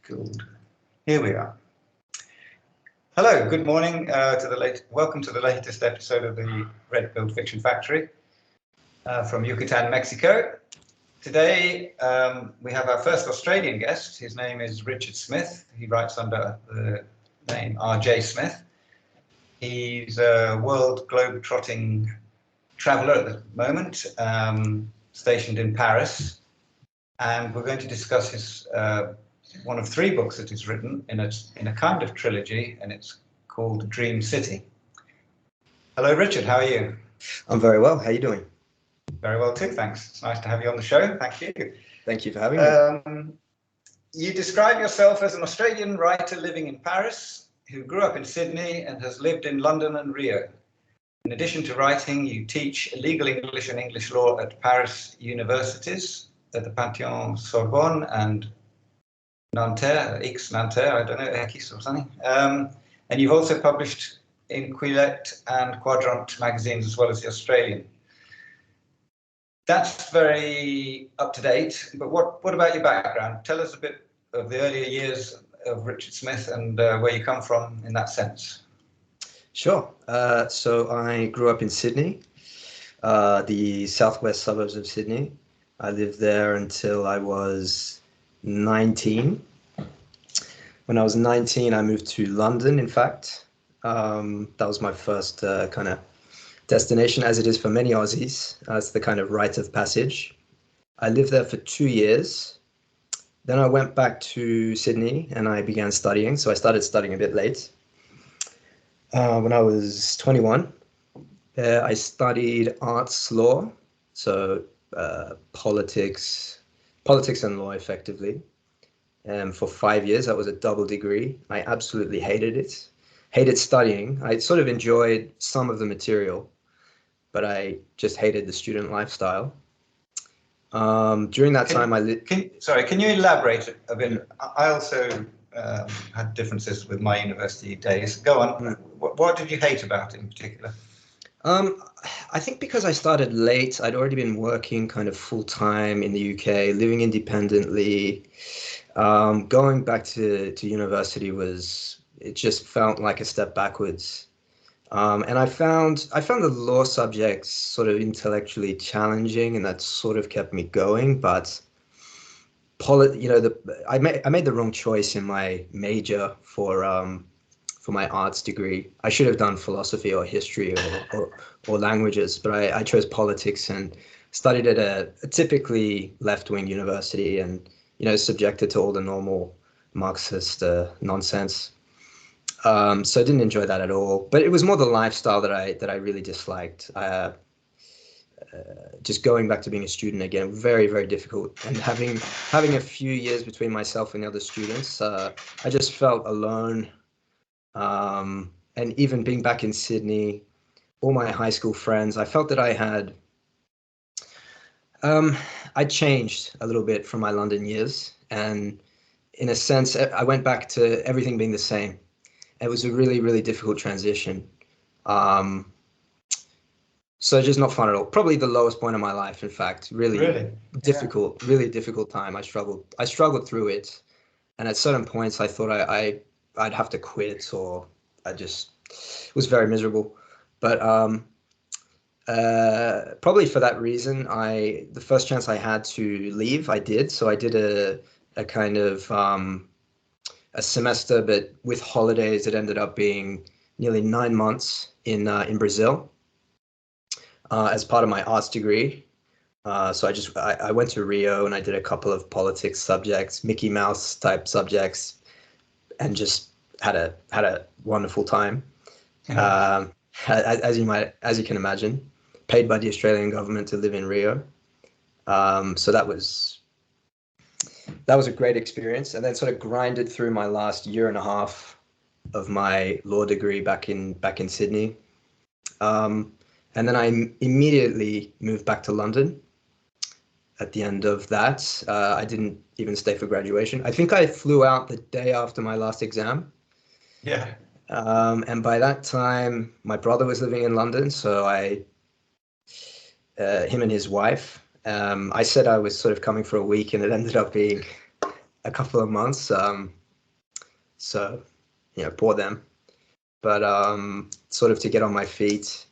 Good. Here we are. Hello, good morning. Welcome to the latest episode of the Red Pill Fiction Factory from Yucatan, Mexico. Today we have our first Australian guest. His name is Richard Smith. He writes under the name R.J. Smith. He's a world globe-trotting traveller at the moment, stationed in Paris, and we're going to discuss his one of three books that he's written in a kind of trilogy, and it's called Dream City. Hello, Richard. How are you? I'm very well. How are you doing? Very well too, thanks. It's nice to have you on the show. Thank you. Thank you for having me. You describe yourself as an Australian writer living in Paris who grew up in Sydney and has lived in London and Rio. In addition to writing, you teach legal English and English law at Paris universities, at the Panthéon Sorbonne and Nanterre, Nanterre, I don't know, X or something. And you've also published in Quillette and Quadrant magazines as well as the Australian. That's very up to date, but what about your background? Tell us a bit of the earlier years of Richard Smith and where you come from in that sense. Sure. So I grew up in Sydney, the southwest suburbs of Sydney. I lived there until I was 19. When I was 19, I moved to London, in fact. That was my first kind of destination, as it is for many Aussies. It's the kind of rite of passage. I lived there for 2 years. Then I went back to Sydney and I began studying. So I started studying a bit late. When I was 21, I studied arts law, so politics and law, effectively. For 5 years, that was a double degree. I absolutely hated it. Hated studying. I sort of enjoyed some of the material, but I just hated the student lifestyle. During that time, can you elaborate a bit? I also had differences with my university days. Go on. What did you hate about it in particular? I think because I started late, I'd already been working kind of full time in the UK, living independently. Going back to university it just felt like a step backwards. And I found the law subjects sort of intellectually challenging, and that sort of kept me going. But I made the wrong choice in my major for my arts degree. I should have done philosophy or history or languages, but I chose politics and studied at a typically left-wing university, and subjected to all the normal Marxist nonsense. So I didn't enjoy that at all. But it was more the lifestyle that I really disliked. Just going back to being a student again, very, very difficult. And having a few years between myself and the other students, I just felt alone. And even being back in Sydney, all my high school friends, I felt that I changed a little bit from my London years, and in a sense, I went back to everything being the same. It was a really, really difficult transition. So just not fun at all. Probably the lowest point of my life, in fact. Really difficult, really difficult time. I struggled through it, and at certain points, I thought I'd have to quit, or it was very miserable. But probably for that reason, the first chance I had to leave, I did. So I did a kind of a semester, but with holidays. It ended up being nearly 9 months in Brazil as part of my arts degree. So I went to Rio and I did a couple of politics subjects, Mickey Mouse type subjects, and just had a wonderful time. As you can imagine, paid by the Australian government to live in Rio. So that was a great experience, and then sort of grinded through my last year and a half of my law degree back in Sydney. And then I immediately moved back to London at the end of that. I didn't even stay for graduation. I think I flew out the day after my last exam. Yeah. And by that time, my brother was living in London, so him and his wife. I said I was sort of coming for a week, and it ended up being a couple of months. So, bought them, but sort of to get on my feet.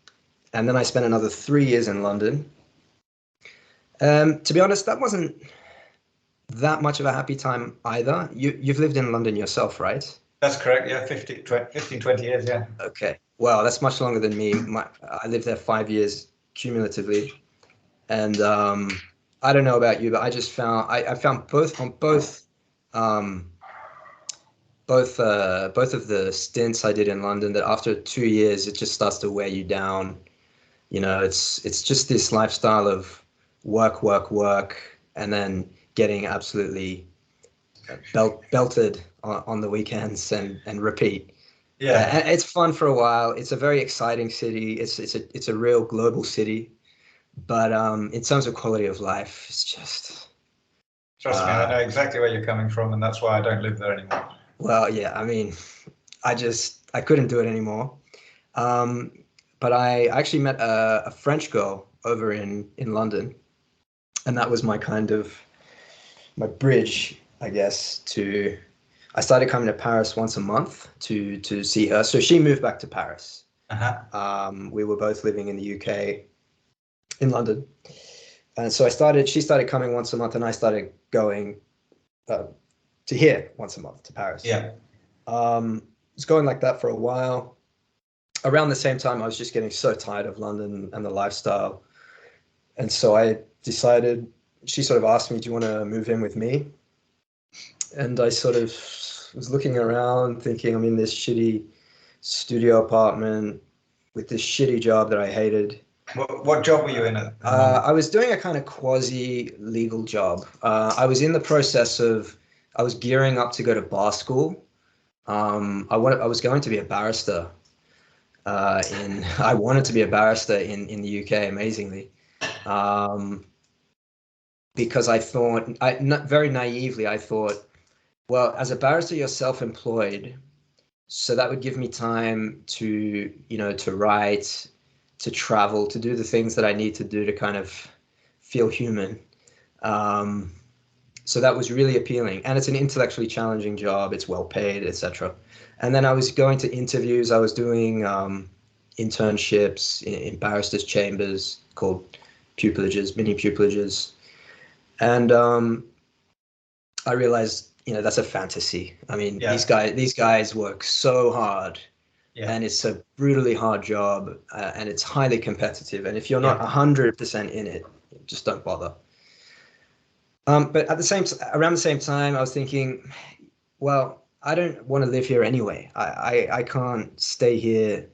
And then I spent another 3 years in London. To be honest, that wasn't that much of a happy time either. You've lived in London yourself, right? That's correct. Yeah, 15, 20 years. Yeah. Okay. Well, that's much longer than me. I lived there 5 years cumulatively. And I don't know about you, but I just found I found both of the stints I did in London that after 2 years it just starts to wear you down. It's just this lifestyle of work, and then getting absolutely belted on the weekends and repeat. Yeah. And it's fun for a while. It's a very exciting city. It's a real global city, but in terms of quality of life, it's just. Trust me, I know exactly where you're coming from, and that's why I don't live there anymore. Well, yeah, I mean, I couldn't do it anymore. But I actually met a French girl over in London, and that was my bridge, I guess, to. I started coming to Paris once a month to see her. So she moved back to Paris. Uh-huh. We were both living in the UK, in London, and so she started coming once a month, and I started going to here once a month to Paris. Yeah. It was going like that for a while. Around the same time, I was just getting so tired of London and the lifestyle, and so I decided. She sort of asked me, "Do you want to move in with me?" And I sort of was looking around, thinking, I'm in this shitty studio apartment with this shitty job that I hated. What job were you in at? I was doing a kind of quasi-legal job. I was in the process of. I was gearing up to go to bar school. I was going to be a barrister. I wanted to be a barrister in the UK, amazingly, because I thought, very naively, I thought, well, as a barrister, you're self-employed, so that would give me time to write, to travel, to do the things that I need to do to kind of feel human. So that was really appealing, and it's an intellectually challenging job. It's well paid, etc. And then I was going to interviews. I was doing internships in barristers' chambers called pupilages, mini pupilages, and I realized, that's a fantasy. I mean, Yeah. these guys work so hard, Yeah. and it's a brutally hard job, and it's highly competitive. And if you're not 100% in it, just don't bother. But around the same time, I was thinking, well, I don't want to live here anyway. I can't stay here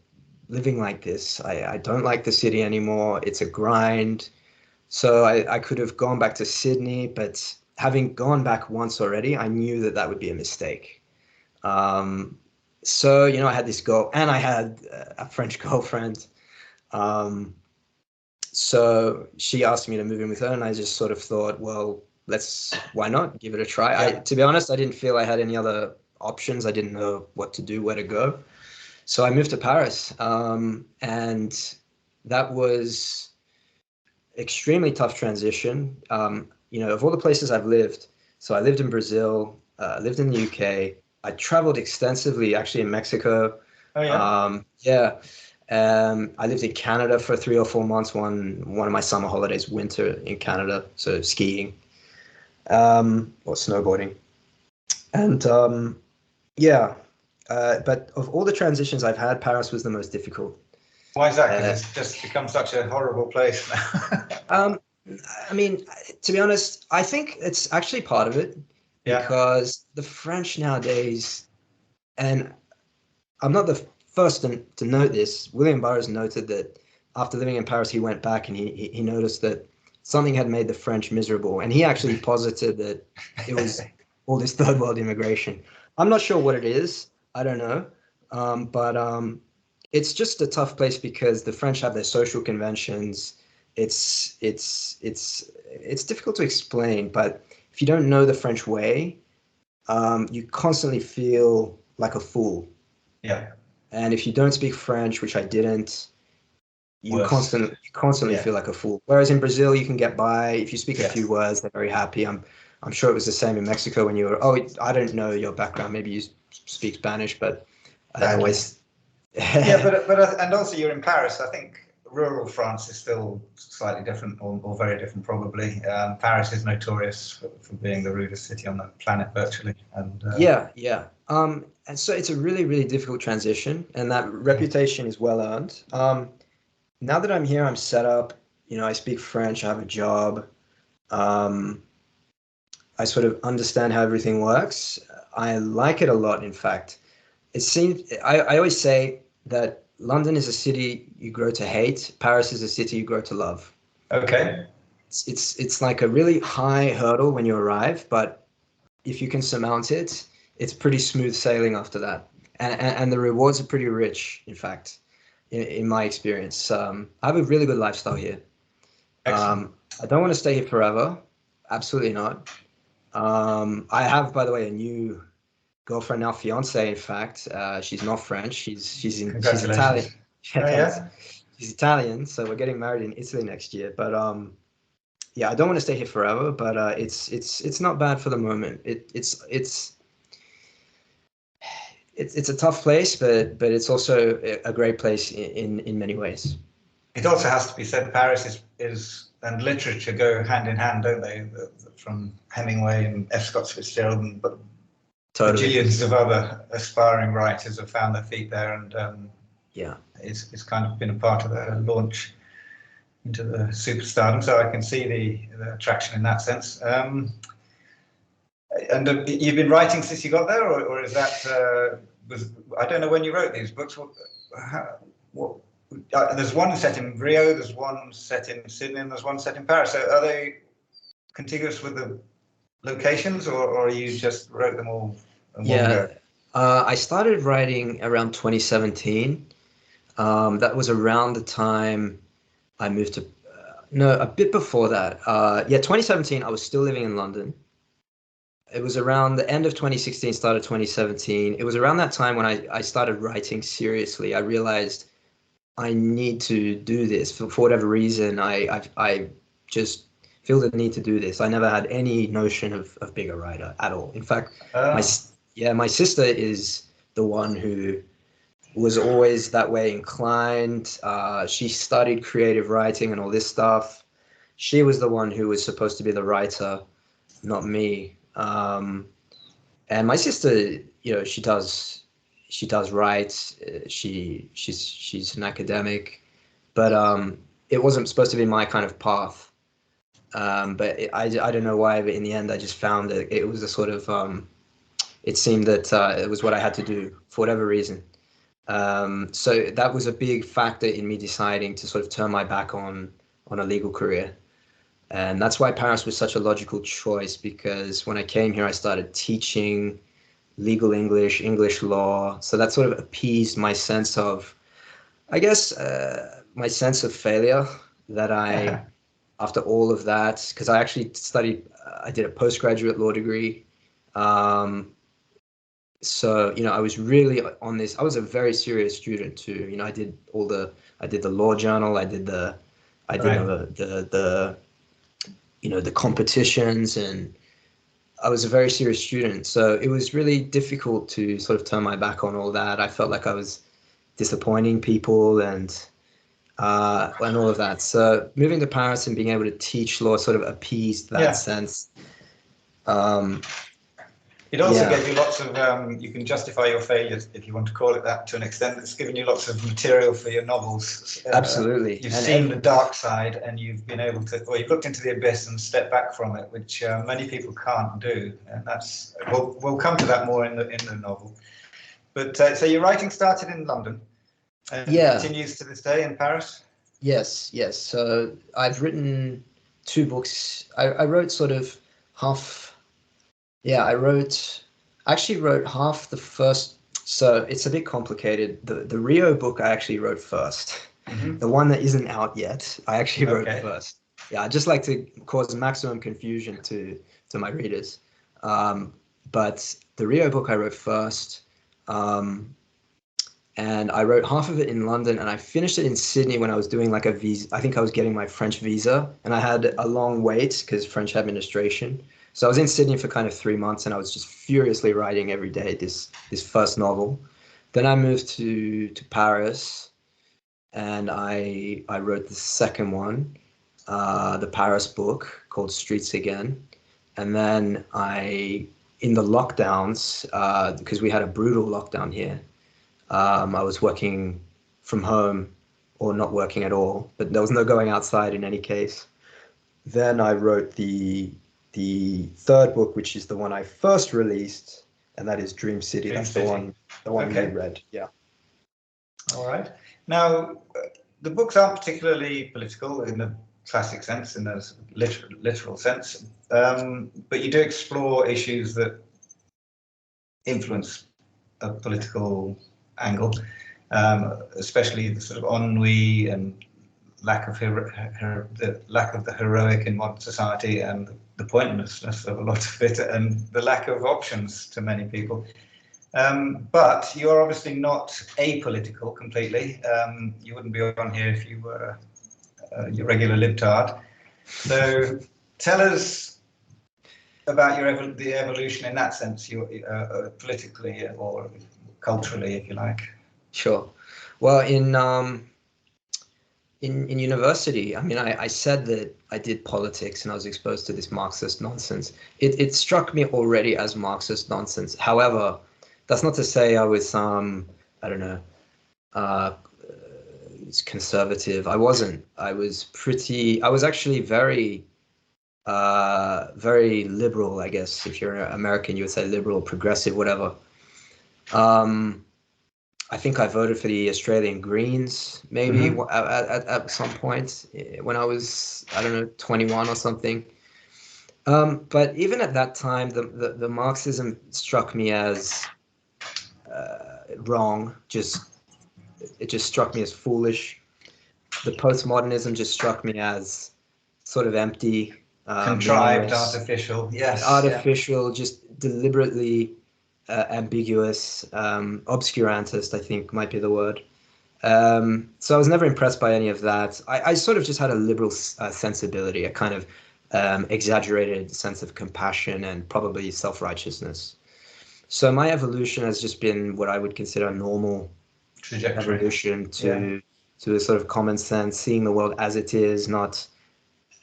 living like this. I don't like the city anymore. It's a grind. So I could have gone back to Sydney, but having gone back once already, I knew that would be a mistake. So, I had this goal, and I had a French girlfriend. So she asked me to move in with her, and I just sort of thought, well, why not give it a try? Yeah. To be honest, I didn't feel I had any other options. I didn't know what to do, where to go. So I moved to Paris, and that was extremely tough transition. Of all the places I've lived, so I lived in Brazil, lived in the UK. I traveled extensively, actually, in Mexico. Oh, yeah. Yeah. I lived in Canada for 3 or 4 months. One of my summer holidays, winter in Canada, so skiing, or snowboarding. And but of all the transitions I've had, Paris was the most difficult. Why is that? Because it's just become such a horrible place now. I mean, to be honest, I think it's actually part of it, because the French nowadays, and I'm not the first to note this. William Burroughs noted that after living in Paris, he went back and he noticed that something had made the French miserable, and he actually posited that it was all this third world immigration. I'm not sure what it is. I don't know, but it's just a tough place because the French have their social conventions. It's difficult to explain, but if you don't know the French way, you constantly feel like a fool. Yeah. And if you don't speak French, which I didn't, you constantly feel like a fool. Whereas in Brazil, you can get by. If you speak a few words, they're very happy. I'm I'm sure it was the same in Mexico when you were. Oh, I don't know your background. Maybe you speak Spanish, but I always. Yeah, and also you're in Paris. I think rural France is still slightly different, or very different, probably. Paris is notorious for being the rudest city on the planet, virtually. And yeah. And so it's a really, really difficult transition, and that reputation is well earned. Now that I'm here, I'm set up. I speak French. I have a job. I sort of understand how everything works. I like it a lot, in fact. It seems I always say that London is a city you grow to hate. Paris is a city you grow to love. okay, It's like a really high hurdle when you arrive, but if you can surmount it, it's pretty smooth sailing after that. And the rewards are pretty rich, in fact, in my experience. I have a really good lifestyle here. excellent. I don't want to stay here forever. Absolutely not. I have, by the way, a new girlfriend now, fiance. In fact, she's not French. She's Italian. Congratulations. Yeah, Oh thanks. yeah. She's Italian, so we're getting married in Italy next year. But yeah, I don't want to stay here forever. But it's not bad for the moment. It's a tough place, but it's also a great place in many ways. It also has to be said, Paris is and literature go hand in hand, don't they? From Hemingway and F. Scott Fitzgerald, and but Totally. bajillions of other aspiring writers have found their feet there, and Yeah. it's kind of been a part of their launch into the superstardom. So I can see the attraction in that sense. And you've been writing since you got there, or is that I don't know when you wrote these books. There's one set in Rio, there's one set in Sydney, and there's one set in Paris. So are they contiguous with the locations, or you just wrote them all in one go? I started writing around 2017. That was around the time I moved to, no, a bit before that. 2017, I was still living in London. It was around the end of 2016, start of 2017. It was around that time when I started writing seriously. I realized I need to do this for whatever reason. I just feel the need to do this. I never had any notion of being a writer at all. In fact, my sister is the one who was always that way inclined. She studied creative writing and all this stuff. She was the one who was supposed to be the writer, not me. And my sister, she does write. She's an academic, but it wasn't supposed to be my kind of path. But I don't know why, but in the end, I just found that it was a sort of it seemed that it was what I had to do for whatever reason. So that was a big factor in me deciding to sort of turn my back on a legal career. And that's why Paris was such a logical choice, because when I came here, I started teaching legal English law. So that sort of appeased my sense of, I guess, my sense of failure that after all of that, because I actually studied, I did a postgraduate law degree. So, I was really on this. I was a very serious student too. I did the law journal. I did the competitions, and I was a very serious student. So it was really difficult to sort of turn my back on all that. I felt like I was disappointing people and all of that. So moving to Paris and being able to teach law sort of appeased that sense. It also gave you lots of, you can justify your failures, if you want to call it that, to an extent. It's given you lots of material for your novels. Absolutely. You've seen the dark side, and you've been able to, or you've looked into the abyss and stepped back from it, which many people can't do. And that's, we'll come to that more in the novel. But so your writing started in London, and continues to this day in Paris? Yes. So I've written 2 books. I wrote sort of half. Yeah, I actually wrote half the first, so it's a bit complicated. The Rio book I actually wrote first. Mm-hmm. The one that isn't out yet, I actually wrote first. Yeah, I just like to cause maximum confusion to my readers. But the Rio book I wrote first, and I wrote half of it in London, and I finished it in Sydney when I was doing like a visa. I think I was getting my French visa, and I had a long wait because French administration. So I was in Sydney for kind of 3 months, and I was just furiously writing every day this first novel. Then I moved to Paris, and I wrote the second one, the Paris book called Streets Again. And then in the lockdowns, because we had a brutal lockdown here, I was working from home or not working at all, but there was no going outside in any case. Then I wrote the third book, which is the one I first released, and that is Dream City. Dream That's City. the one Okay. you read. Yeah. All right. Now, the books aren't particularly political in the classic sense, in the literal sense, but you do explore issues that influence a political angle, especially the sort of ennui and lack of the heroic in modern society, and the pointlessness of a lot of it, and the lack of options to many people. But you are obviously not apolitical completely. You wouldn't be on here if you were your regular libtard. So tell us about the evolution in that sense, politically or culturally, if you like. Sure. Well, in university, I mean, I said that I did politics and I was exposed to this Marxist nonsense. It struck me already as Marxist nonsense. However, that's not to say I was I don't know, conservative. I wasn't. I was actually very very liberal, I guess. If you're American, you would say liberal, progressive, whatever. I think I voted for the Australian Greens, maybe at some point when I was, I don't know, 21 or something. But even at that time, the Marxism struck me as wrong. It just struck me as foolish. The postmodernism just struck me as sort of empty, contrived, artificial. Yes, artificial, yeah. Just deliberately ambiguous, obscurantist, I think might be the word. So I was never impressed by any of that. I sort of just had a liberal sensibility, a kind of exaggerated sense of compassion and probably self-righteousness. So my evolution has just been what I would consider a normal trajectory. Evolution to a sort of common sense, seeing the world as it is, not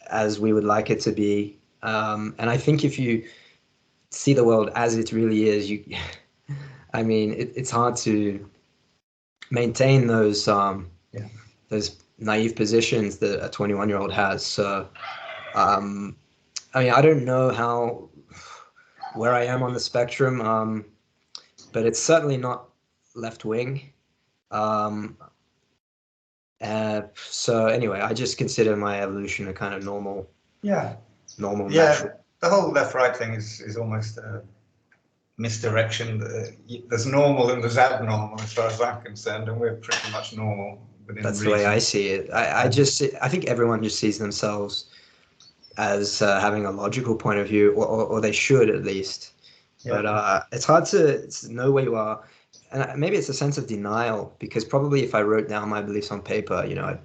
as we would like it to be. And I think if you see the world as it really is, I mean, it's hard to maintain those naive positions that a 21-year-old has. So, I mean, I don't know where I am on the spectrum, but it's certainly not left wing. So anyway, I just consider my evolution a kind of normal. Yeah. Normal. Yeah. Natural. The whole left-right thing is almost a misdirection. There's normal and there's abnormal, as far as I'm concerned, and we're pretty much normal within That's reason. the way I see it. I think everyone just sees themselves as having a logical point of view, or they should at least. Yeah. But it's hard to know where you are. And maybe it's a sense of denial, because probably if I wrote down my beliefs on paper, you know,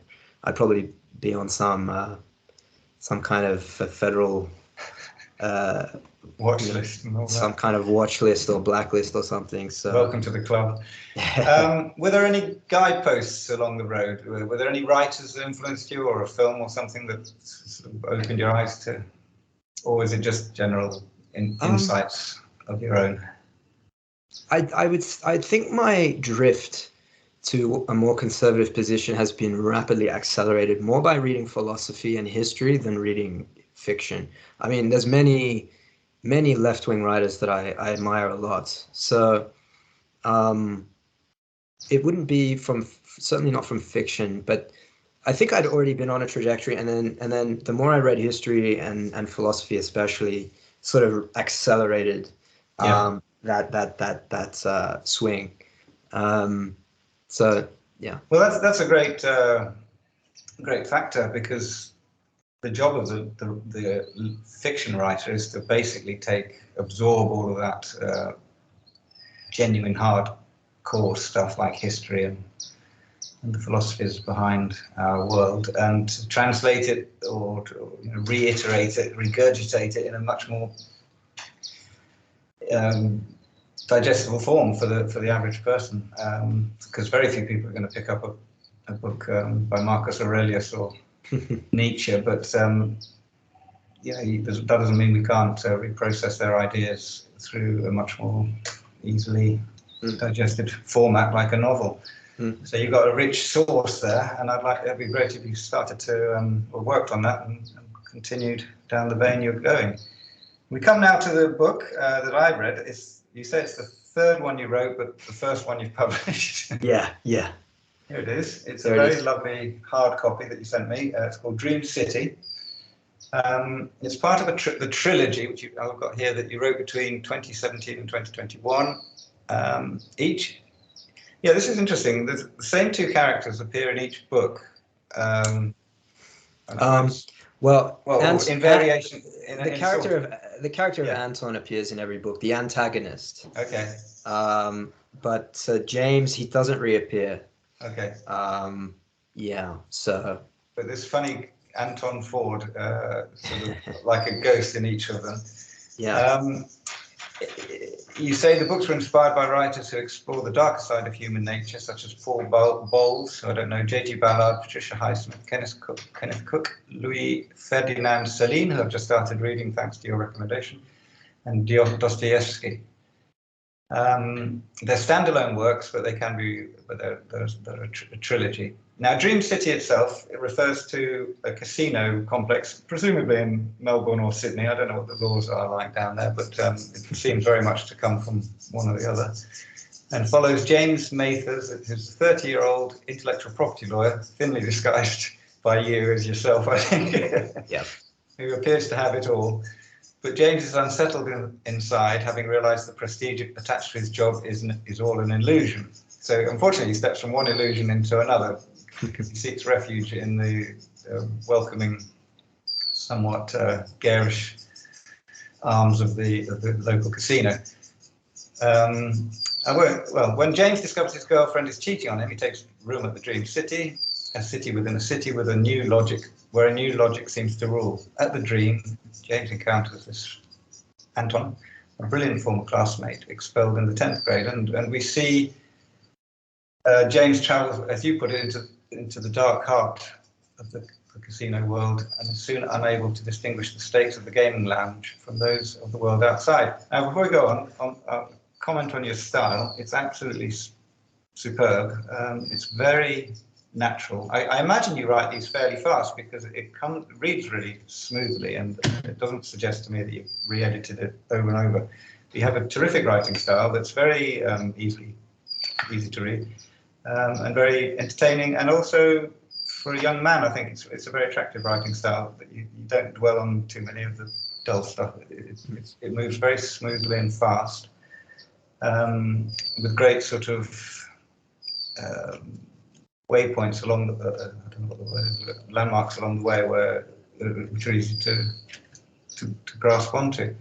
I'd probably be on some kind of federal watch list, some kind of watch list or blacklist or something. So welcome to the club. Were there any guideposts along the road? Were there any writers that influenced you, or a film or something that sort of opened your eyes to, or was it just general insights of your own? I think my drift to a more conservative position has been rapidly accelerated more by reading philosophy and history than reading fiction. I mean, there's many left-wing writers that I admire a lot. So it wouldn't be certainly not from fiction, but I think I'd already been on a trajectory, and then the more I read history and philosophy especially, sort of accelerated that swing. So yeah. Well, that's a great factor, because the job of the fiction writer is to basically absorb all of that genuine hardcore stuff like history and the philosophies behind our world, and to translate it or to, reiterate it, regurgitate it in a much more digestible form for the average person, because very few people are going to pick up a book by Marcus Aurelius or Nietzsche, but that doesn't mean we can't reprocess their ideas through a much more easily digested format like a novel. So you've got a rich source there, and it'd be great if you started to or worked on that and continued down the vein you're going. We come now to the book that I've read. You say it's the third one you wrote, but the first one you've published. Yeah. Here it is. It's There a it very is. lovely hard copy that you sent me. It's called Dream City. It's part of the trilogy, which I've got here, that you wrote between 2017 and 2021. This is interesting. The same two characters appear in each book. Well, in variation. The character of Anton appears in every book. The antagonist. Okay. But James, he doesn't reappear. Okay. So. But this funny Anton Ford, sort of like a ghost in each of them. Yeah. You say the books were inspired by writers who explore the darker side of human nature, such as Paul Bowles, I don't know, J.G. Ballard, Patricia Highsmith, Kenneth Cook, Louis Ferdinand Céline, who I've just started reading thanks to your recommendation, and Dostoevsky. They're standalone works, but they're a trilogy. Now, Dream City itself, it refers to a casino complex, presumably in Melbourne or Sydney. I don't know what the laws are like down there, but it seems very much to come from one or the other. And follows James Mathers, who's a 30-year-old intellectual property lawyer, thinly disguised by you as yourself, I think, who appears to have it all. But James is unsettled inside, having realized the prestige attached to his job is all an illusion. So unfortunately, he steps from one illusion into another, because he seeks refuge in the welcoming, somewhat garish arms of the local casino. When James discovers his girlfriend is cheating on him, he takes room at the Dream City, a city within a city with a new logic, where a new logic seems to rule. At the Dream, James encounters this Anton, a brilliant former classmate, expelled in the 10th grade, and we see James travels, as you put it, into the dark heart of the casino world, and is soon unable to distinguish the stakes of the gaming lounge from those of the world outside. Now, before we go on, comment on your style. It's absolutely superb. It's very natural. I imagine you write these fairly fast, because it reads really smoothly, and it doesn't suggest to me that you've re-edited it over and over. You have a terrific writing style that's very easy to read, and very entertaining, and also for a young man, I think it's a very attractive writing style, that you don't dwell on too many of the dull stuff. It moves very smoothly and fast, with great sort of waypoints along the, I don't know what the word is, landmarks along the way which are easy to grasp onto.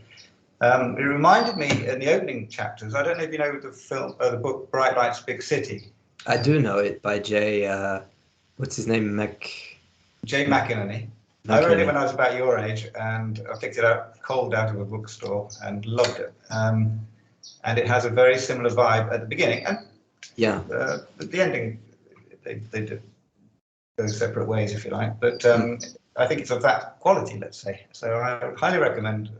It reminded me in the opening chapters, I don't know if you know the book Bright Lights, Big City. I do know it, by Jay, what's his name, Jay McInerney. I read it when I was about your age, and I picked it up cold out of a bookstore and loved it. And it has a very similar vibe at the beginning, and the ending, they did go separate ways, if you like. But I think it's of that quality, let's say. So I highly recommend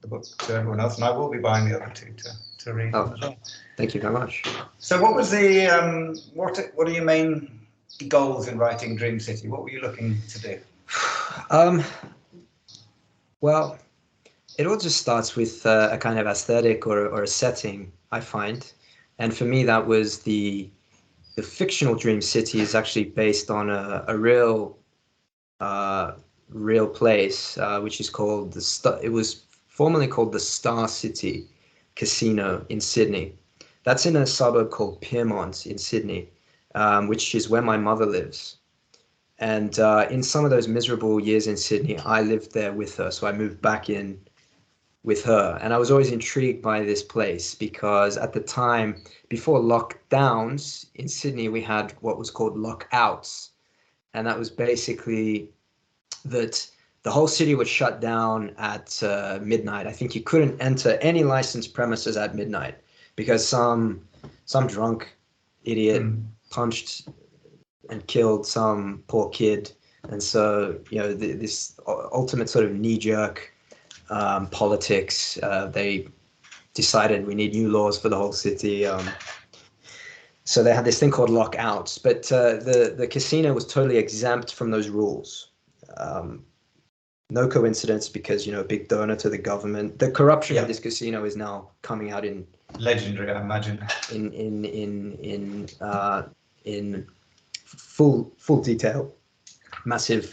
the book to everyone else, and I will be buying the other two to read as well. Thank you very much. So what was the what are your main goals in writing Dream City? What were you looking to do? Well, it all just starts with a kind of aesthetic or a setting, I find. And for me, that was the fictional Dream City is actually based on a real place, which is called it was formerly called the Star City Casino in Sydney. That's in a suburb called Pyrmont in Sydney, which is where my mother lives. And in some of those miserable years in Sydney, I lived there with her. So I moved back in with her. And I was always intrigued by this place because at the time, before lockdowns in Sydney, we had what was called lockouts. And that was basically that the whole city was shut down at midnight. I think you couldn't enter any licensed premises at midnight because some drunk idiot punched and killed some poor kid. And so, this ultimate sort of knee-jerk politics, they decided we need new laws for the whole city. So they had this thing called lockouts, but the casino was totally exempt from those rules. No coincidence, because a big donor to the government. The corruption of this casino is now coming out in legendary, I imagine. In full detail. Massive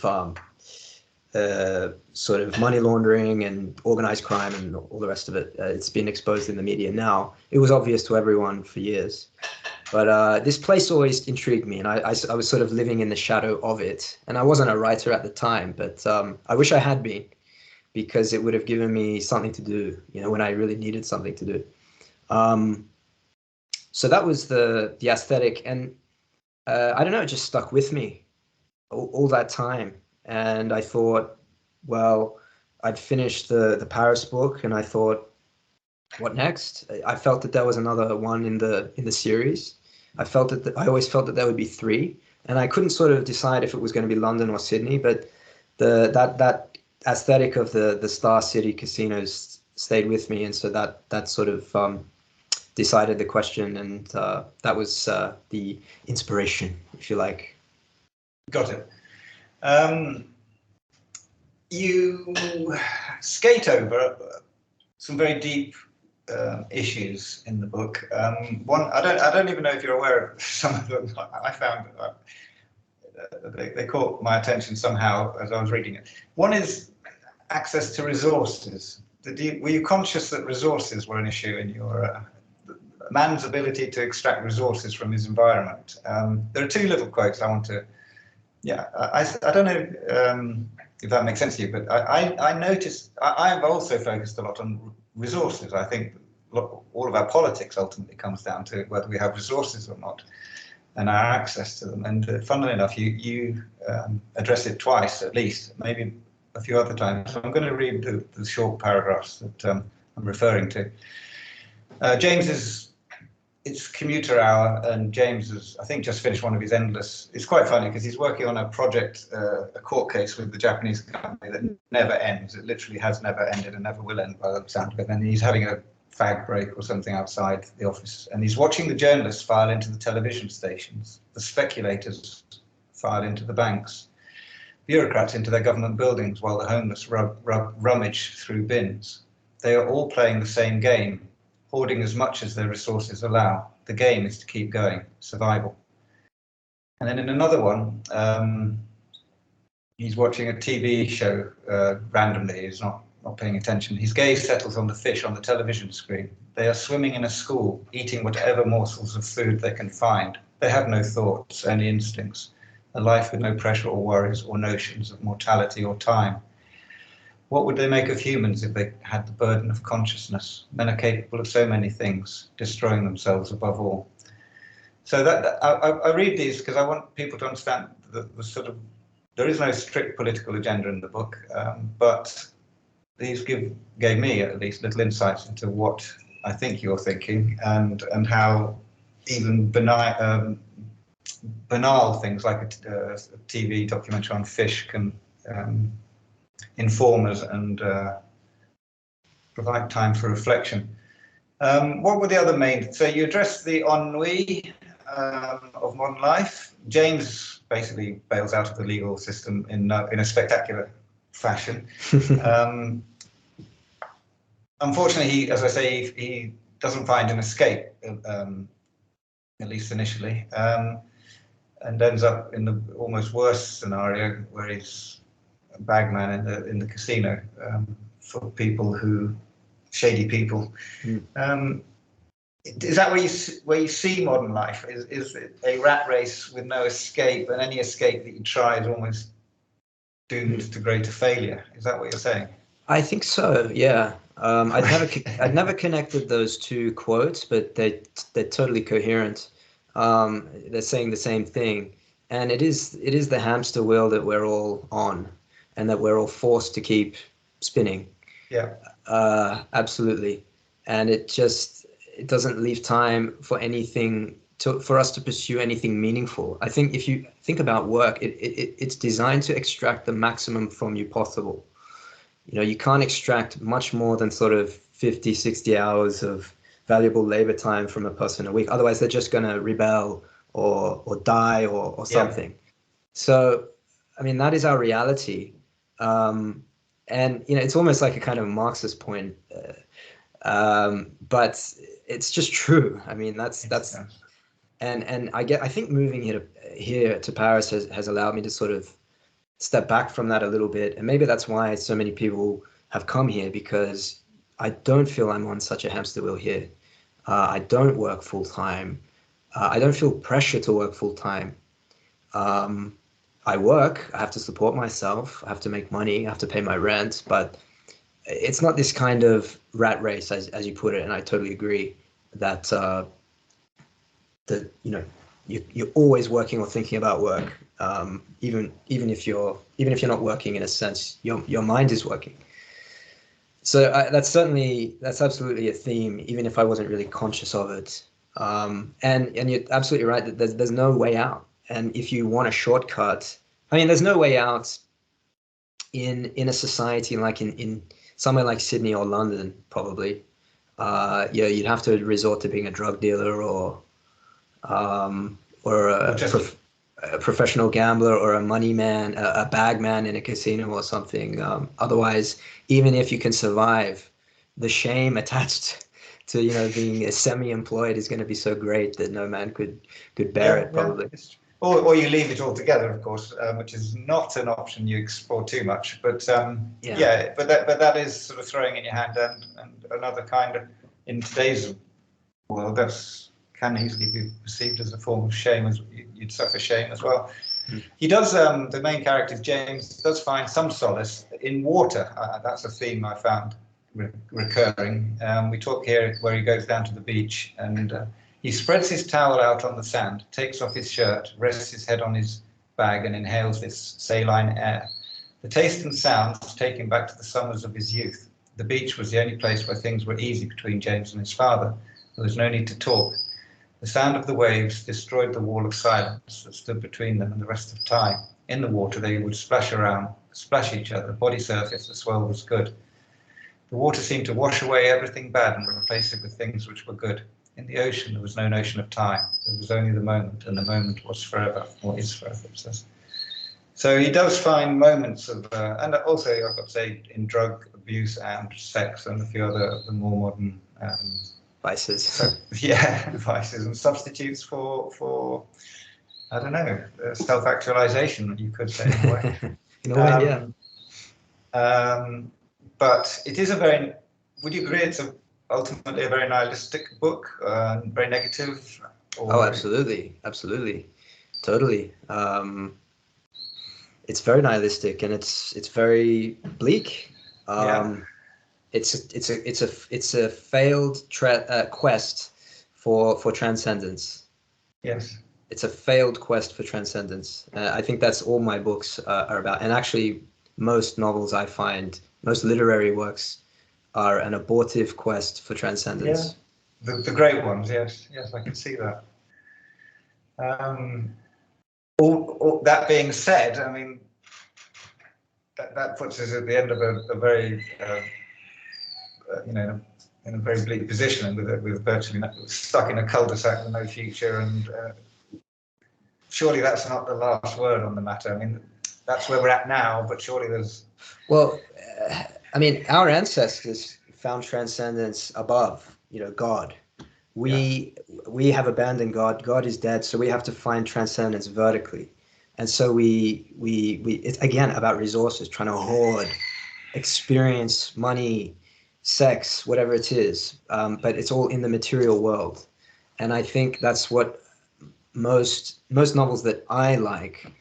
sort of money laundering and organized crime and all the rest of it. It's been exposed in the media now. It was obvious to everyone for years. But this place always intrigued me, and I was sort of living in the shadow of it. And I wasn't a writer at the time, but I wish I had been, because it would have given me something to do, when I really needed something to do. So that was the aesthetic, and I don't know, it just stuck with me all that time. And I thought, well, I'd finished the Paris book, and I thought, what next? I felt that there was another one in the series. I always felt that there would be 3, and I couldn't sort of decide if it was going to be London or Sydney. But that aesthetic of the Star City casinos stayed with me, and so that sort of decided the question, and that was the inspiration, if you like. Got it. You skate over some very deep issues in the book. One, I don't even know if you're aware of some of them. I found they caught my attention somehow as I was reading it. One is access to resources. Were you conscious that resources were an issue in your man's ability to extract resources from his environment? There are 2 little quotes I want to. Yeah, I don't know if that makes sense to you, but I noticed I've also focused a lot on resources. I think all of our politics ultimately comes down to whether we have resources or not, and our access to them. And funnily enough, you address it twice at least, maybe a few other times. So I'm going to read the short paragraphs that I'm referring to. It's commuter hour, and James has, I think, just finished one of his endless. It's quite funny because he's working on a project, a court case with the Japanese company that never ends. It literally has never ended and never will end by the sound of it. And he's having a fag break or something outside the office, and he's watching the journalists file into the television stations, the speculators file into the banks, bureaucrats into their government buildings, while the homeless rummage through bins. They are all playing the same game, hoarding as much as their resources allow. The game is to keep going, survival. And then in another one, he's watching a TV show randomly. He's not paying attention. His gaze settles on the fish on the television screen. They are swimming in a school, eating whatever morsels of food they can find. They have no thoughts, only instincts. A life with no pressure or worries or notions of mortality or time. What would they make of humans if they had the burden of consciousness? Men are capable of so many things, destroying themselves above all. So I read these because I want people to understand the sort of, there is no strict political agenda in the book, but these gave me at least little insights into what I think you're thinking, and how even banal things like a TV documentary on fish can inform us and provide time for reflection. What were the other main? So you addressed the ennui of modern life. James basically bails out of the legal system in a spectacular fashion. Unfortunately, as I say, he doesn't find an escape, at least initially, and ends up in the almost worst scenario where he's a bagman in the casino for people shady people. Is that where you see modern life? Is it a rat race with no escape, and any escape that you try is almost doomed to greater failure? Is that what you're saying? I think so. Yeah. I'd never connected those two quotes, but they're totally coherent. They're saying the same thing, and it is the hamster wheel that we're all on, and that we're all forced to keep spinning. Yeah, Absolutely, and it doesn't leave time for anything for us to pursue anything meaningful. I think if you think about work, it's designed to extract the maximum from you possible. You can't extract much more than sort of 50, 60 hours of valuable labor time from a person a week. Otherwise, they're just going to rebel or die or yeah, something. So, I mean, that is our reality. Um, and, it's almost like a kind of Marxist point, but it's just true. I mean, that's yeah. and I think moving here to Paris has allowed me to sort of step back from that a little bit. And maybe that's why so many people have come here, because I don't feel I'm on such a hamster wheel here. I don't work full time. I don't feel pressure to work full time. Um, I work, I have to support myself, I have to make money, I have to pay my rent, but it's not this kind of rat race, as you put it. And I totally agree that that you're always working or thinking about work, even if you're not working in a sense, your mind is working. So that's absolutely a theme, even if I wasn't really conscious of it. And you're absolutely right that there's no way out. And if you want a shortcut, I mean, there's no way out in a society like in somewhere like Sydney or London, probably. Yeah, you'd have to resort to being a drug dealer or Or just a professional gambler or a money man, a bag man in a casino or something. Otherwise, even if you can survive, the shame attached to being a semi-employed is going to be so great that no man could bear yeah, it, yeah. probably. Or you leave it all together, of course, which is not an option you explore too much. But Yeah. yeah, but that is sort of throwing in your hand, and another kind of, in today's world, that's can easily be perceived as a form of shame, as you'd suffer shame as well. Mm. He does, the main character, James, does find some solace in water. That's a theme I found recurring. We talk here where he goes down to the beach, and he spreads his towel out on the sand, takes off his shirt, rests his head on his bag, and inhales this saline air. The taste and sounds take him back to the summers of his youth. The beach was the only place where things were easy between James and his father. There was no need to talk. The sound of the waves destroyed the wall of silence that stood between them and the rest of time. In the water, they would splash around, splash each other, body surface, the swell was good. The water seemed to wash away everything bad and replace it with things which were good. In the ocean, there was no notion of time. There was only the moment, and the moment was forever, or is forever, it says. So he does find moments of, and also I've got to say, in drug abuse and sex and a few other of the more modern Vices. yeah, vices and substitutes for I don't know, self-actualization, you could say in a way. In a way, yeah. But it is a very, would you agree it's ultimately a very nihilistic book, very negative? Oh, absolutely, totally. It's very nihilistic, and it's very bleak. Yeah. It's a failed quest for transcendence. Yes. It's a failed quest for transcendence. I think that's all my books are about. And actually, most novels I find, most literary works, are an abortive quest for transcendence. Yeah. The great ones, yes, I can see that. All that being said, I mean, that puts us at the end of a very, in a very bleak position, and with virtually stuck in a cul-de-sac with no future. And surely that's not the last word on the matter. I mean, that's where we're at now, but surely there's. Well, I mean, our ancestors found transcendence above, God. We have abandoned God. God is dead, so we have to find transcendence vertically. And so it's again about resources, trying to hoard experience, money, sex, whatever it is. But it's all in the material world. And I think that's what most novels that I like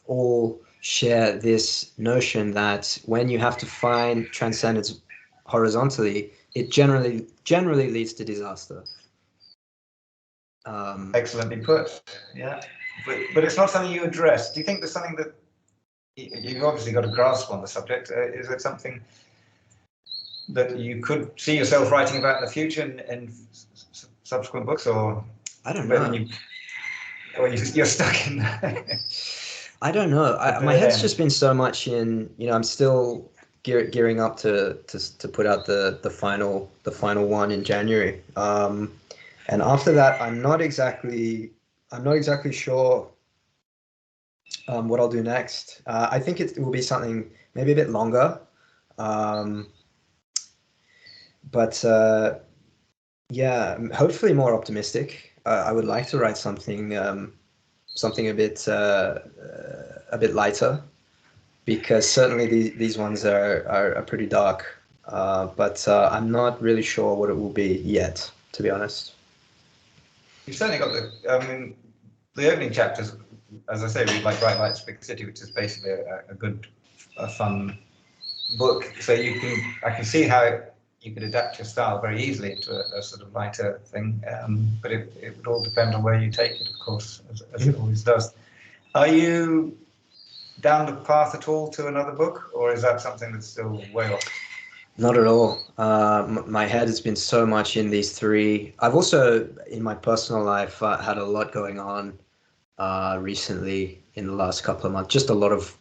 all share this notion that when you have to find transcendence horizontally, it generally leads to disaster. Excellently put. Yeah, but it's not something you address. Do you think there's something that you've obviously got a grasp on the subject? Is it something that you could see yourself writing about in the future in subsequent books, or I don't know. Or you're stuck in there? I don't know. My head's just been so much in, I'm still gearing up to put out the final one in January. And after that, I'm not exactly sure what I'll do next. I think it will be something maybe a bit longer. But yeah, hopefully more optimistic. I would like to write something a bit lighter, because certainly these ones are pretty dark. But I'm not really sure what it will be yet, to be honest. You've certainly got the opening chapters, as I say, read like Bright Lights, Big City, which is basically a good, fun book. So I can see how you could adapt your style very easily into a sort of lighter thing. But it would all depend on where you take it, of course, as it always does. Are you down the path at all to another book, or is that something that's still way off? Not at all. My head has been so much in these three. I've also, in my personal life, had a lot going on recently in the last couple of months. Just a lot of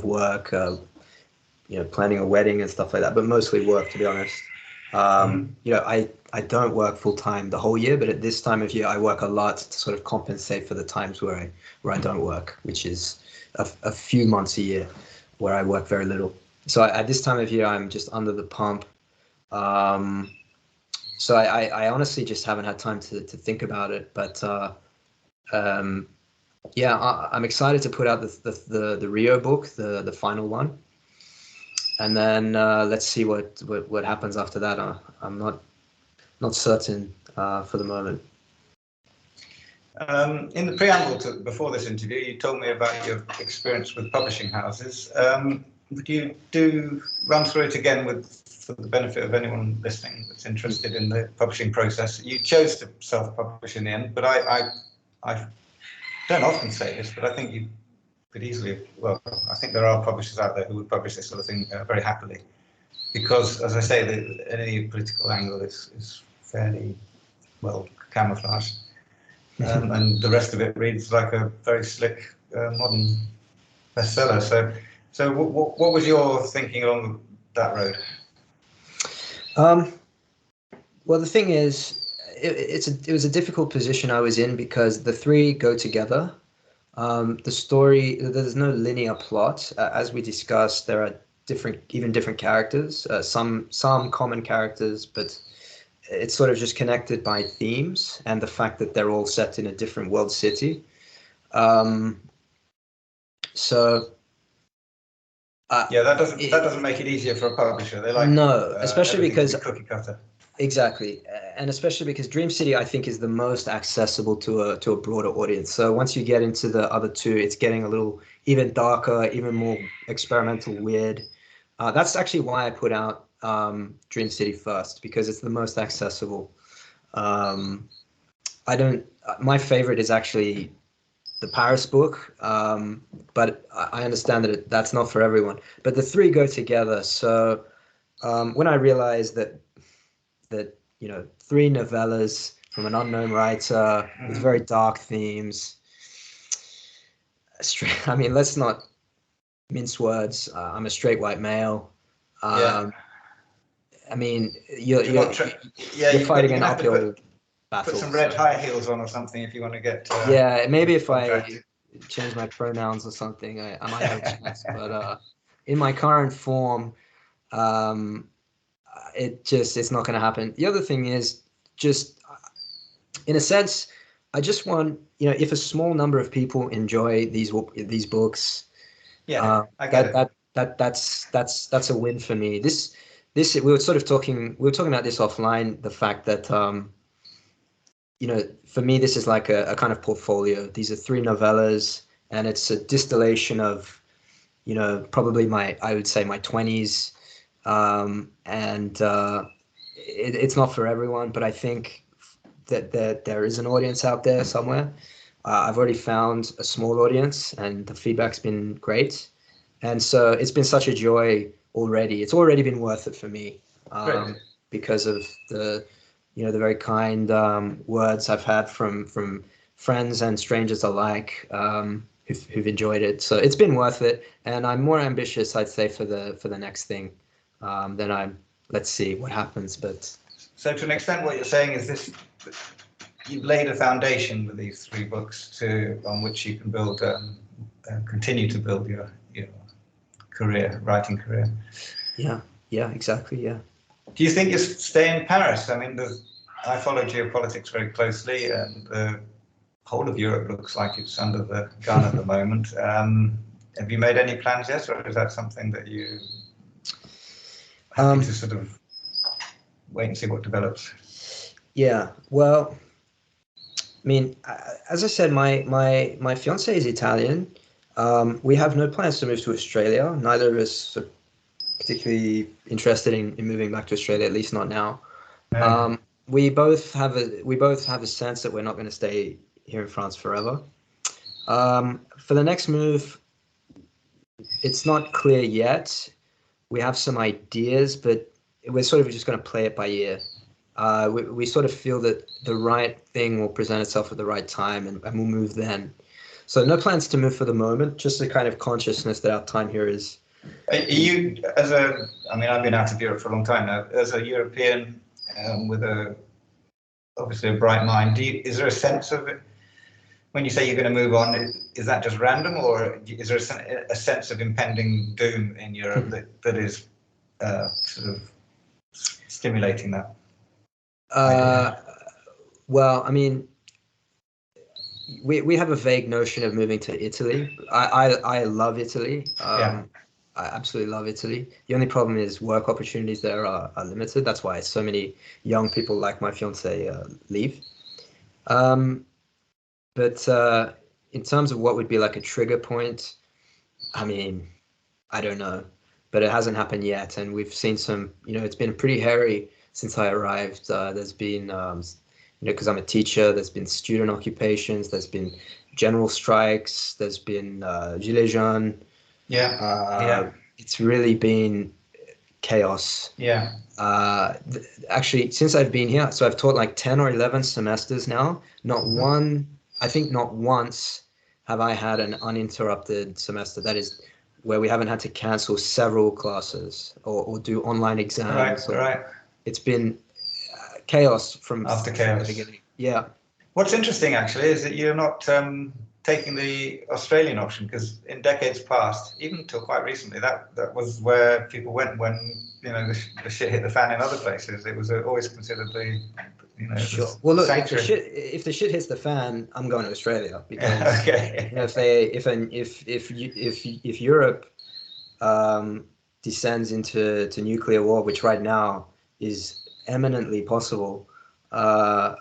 work, planning a wedding and stuff like that, but mostly work, to be honest. I don't work full time the whole year, but at this time of year, I work a lot to sort of compensate for the times where I don't work, which is a few months a year where I work very little. So at this time of year, I'm just under the pump. So I honestly just haven't had time to think about it. But yeah, I'm excited to put out the Rio book, the final one, and then let's see what happens after that. I'm not certain for the moment. In the preamble before this interview, you told me about your experience with publishing houses. Would you run through it again for the benefit of anyone listening that's interested in the publishing process? You chose to self-publish in the end, but I don't often say this, but I think you could easily, well, I think there are publishers out there who would publish this sort of thing very happily, because, as I say, any political angle is fairly well camouflaged. And the rest of it reads like a very slick modern bestseller. So what was your thinking along that road? Well, the thing is, it was a difficult position I was in, because the three go together. The story, there's no linear plot. As we discussed, there are different characters, some common characters, but it's sort of just connected by themes and the fact that they're all set in a different world city. So yeah, that doesn't make it easier for a publisher. They like especially because cookie cutter. Exactly, and especially because Dream City, I think, is the most accessible to a broader audience. So once you get into the other two, it's getting a little even darker, even more experimental, weird. That's actually why I put out Dream City first, because it's the most accessible. My favorite is actually the Paris book, but I understand that that's not for everyone. But the three go together. So when I realized that three novellas from an unknown writer with very dark themes. I mean, let's not mince words. I'm a straight white male. Yeah. I mean, you're fighting an uphill battle. Put some red high heels on or something if you want to get. Yeah, maybe if I change my pronouns or something, I might have a chance. But in my current form, it's not going to happen. The other thing is, just in a sense, I just want, if a small number of people enjoy these books, I get it. That's a win for me. This we were talking about this offline, the fact that for me, this is like a kind of portfolio. These are three novellas, and it's a distillation of probably I would say my 20s. And it's not for everyone, but I think that there is an audience out there somewhere. I've already found a small audience, and the feedback's been great. And so it's been such a joy already. It's already been worth it for me, because of the very kind words I've had from friends and strangers alike, who've enjoyed it. So it's been worth it, and I'm more ambitious, I'd say, for the next thing. Let's see what happens. But so to an extent, what you're saying is this: you've laid a foundation with these 3 books on which you can build, continue to build your career, writing career. Yeah, exactly. Yeah. Do you think you stay in Paris? I mean, I follow geopolitics very closely, and the whole of Europe looks like it's under the gun at the moment. Have you made any plans yet, or is that something that you happy to sort of wait and see what develops? Yeah, well, I mean, as I said, my fiance is Italian. We have no plans to move to Australia. Neither of us are particularly interested in moving back to Australia, at least not now. No. We both have a sense that we're not going to stay here in France forever. For the next move, it's not clear yet. We have some ideas, but we're sort of just going to play it by ear. We sort of feel that the right thing will present itself at the right time, and we'll move then. So no plans to move for the moment, just a kind of consciousness that our time here is. Are you, I mean, I've been out of Europe for a long time now, as a European, with obviously a bright mind, is there a sense of it, when you say you're going to move on, is that just random, or is there a sense of impending doom in Europe that is sort of stimulating that? Well, I mean, we have a vague notion of moving to Italy. I love Italy. I absolutely love Italy. The only problem is work opportunities there are limited. That's why so many young people like my fiance leave. But in terms of what would be like a trigger point, I mean, I don't know, but it hasn't happened yet. And we've seen some, it's been pretty hairy since I arrived. There's been, because I'm a teacher, there's been student occupations, there's been general strikes, there's been Gilets jaunes. It's really been chaos. Actually, since I've been here, so I've taught like 10 or 11 semesters now. I think not once have I had an uninterrupted semester. That is where we haven't had to cancel several classes or do online exams. Right. It's been chaos from the beginning. Yeah. What's interesting actually is that you're not taking the Australian option, because in decades past, even until quite recently, that was where people went when the shit hit the fan in other places. It was always considered the sure. Well, look, if the shit hits the fan, I'm going to Australia, because okay. If Europe descends into nuclear war, which right now is eminently possible, I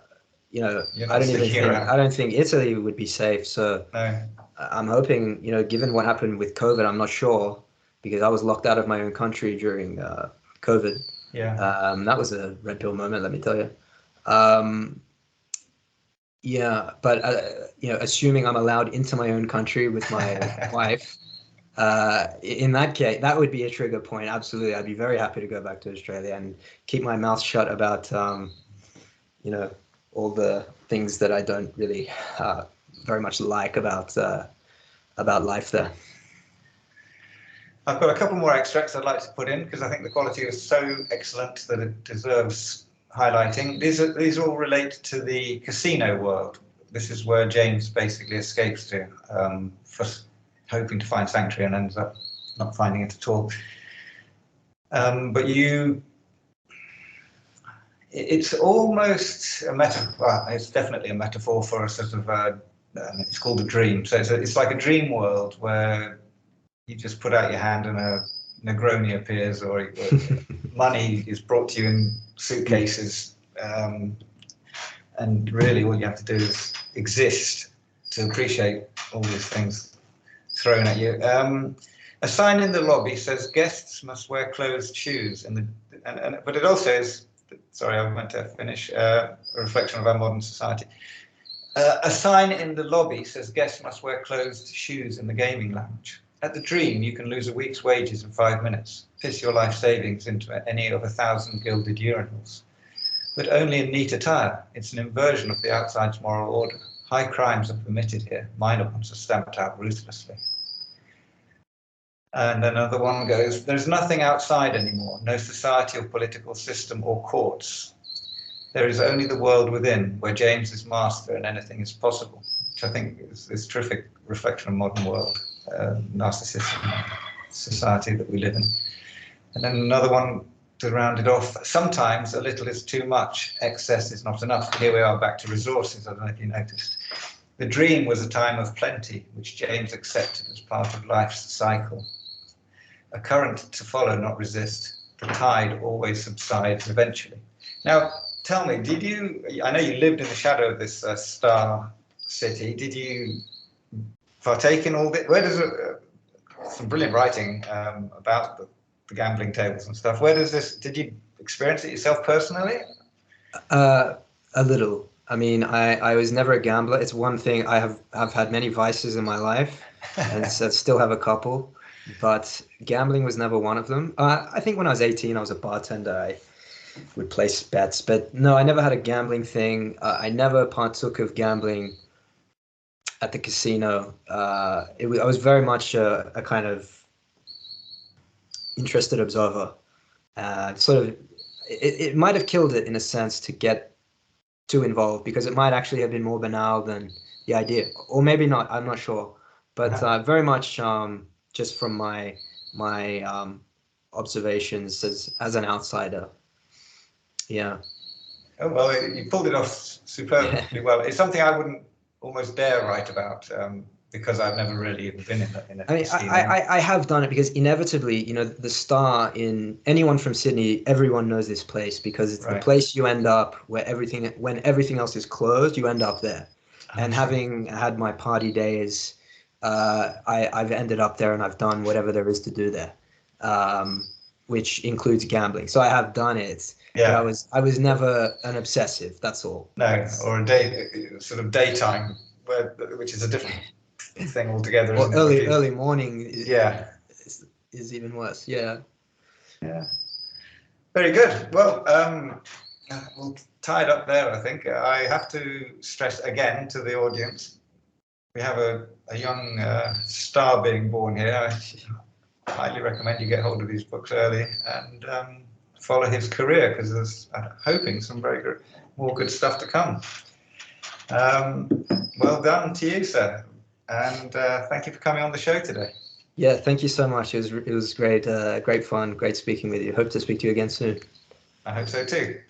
don't think Italy would be safe. So no. I'm hoping, given what happened with COVID, I'm not sure, because I was locked out of my own country during COVID. That was a red pill moment, let me tell you. But assuming I'm allowed into my own country with my wife, in that case, that would be a trigger point. Absolutely, I'd be very happy to go back to Australia and keep my mouth shut about all the things that I don't really very much like about life there. I've got a couple more extracts I'd like to put in, because I think the quality is so excellent that it deserves highlighting. These all relate to the casino world. This is where James basically escapes to, for hoping to find sanctuary, and ends up not finding it at all. But it's almost a metaphor. Well, it's definitely a metaphor for a sort of it's called a dream. So it's like a dream world where you just put out your hand and a Negroni appears, or money is brought to you in suitcases, and really all you have to do is exist to appreciate all these things thrown at you. A sign in the lobby says guests must wear closed shoes, but it also is, sorry, I meant to finish, a reflection of our modern society. A sign in the lobby says guests must wear closed shoes in the gaming lounge. At the Dream, you can lose a week's wages in 5 minutes, piss your life savings into any of 1,000 gilded urinals. But only in neat attire. It's an inversion of the outside's moral order. High crimes are permitted here. Minor ones are stamped out ruthlessly. And another one goes, there's nothing outside anymore, no society or political system or courts. There is only the world within, where James is master and anything is possible, which I think is this terrific reflection of modern world, narcissistic society that we live in. And then another one to round it off, sometimes a little is too much, excess is not enough. Here we are back to resources, I don't know if you noticed. The Dream was a time of plenty, which James accepted as part of life's cycle. A current to follow, not resist. The tide always subsides eventually. Now, tell me, I know you lived in the shadow of this star city. Did you partake in all this? Where does some brilliant writing about the gambling tables and stuff. Did you experience it yourself personally? A little. I mean, I was never a gambler. It's one thing. I've had many vices in my life, and so still have a couple. But gambling was never one of them. I think when I was 18, I was a bartender. I would place bets, but no, I never had a gambling thing. I never partook of gambling at the casino. I was very much a kind of interested observer. It might have killed it in a sense to get too involved, because it might actually have been more banal than the idea, or maybe not. I'm not sure, but very much just from my observations as an outsider. Yeah. Oh, well, you pulled it off superbly well. It's something I wouldn't almost dare write about because I've never really even been in a casino. I have done it because inevitably, the Star, in anyone from Sydney, everyone knows this place because it's the place you end up when everything else is closed, you end up there. And having had my party days, I've ended up there and I've done whatever there is to do there, which includes gambling. So I have done it. Yeah. But I was never an obsessive. That's all. No, or a sort of daytime, which is a different thing altogether. Or early morning. Yeah. Is even worse. Yeah. Yeah. Very good. Well, we'll tie it up there. I think I have to stress again to the audience, we have a young star being born here. I highly recommend you get hold of these books early and follow his career, because there's hoping some more good stuff to come. Well done to you, sir, and thank you for coming on the show today. Yeah, thank you so much. It was great, great fun, great speaking with you. Hope to speak to you again soon. I hope so too.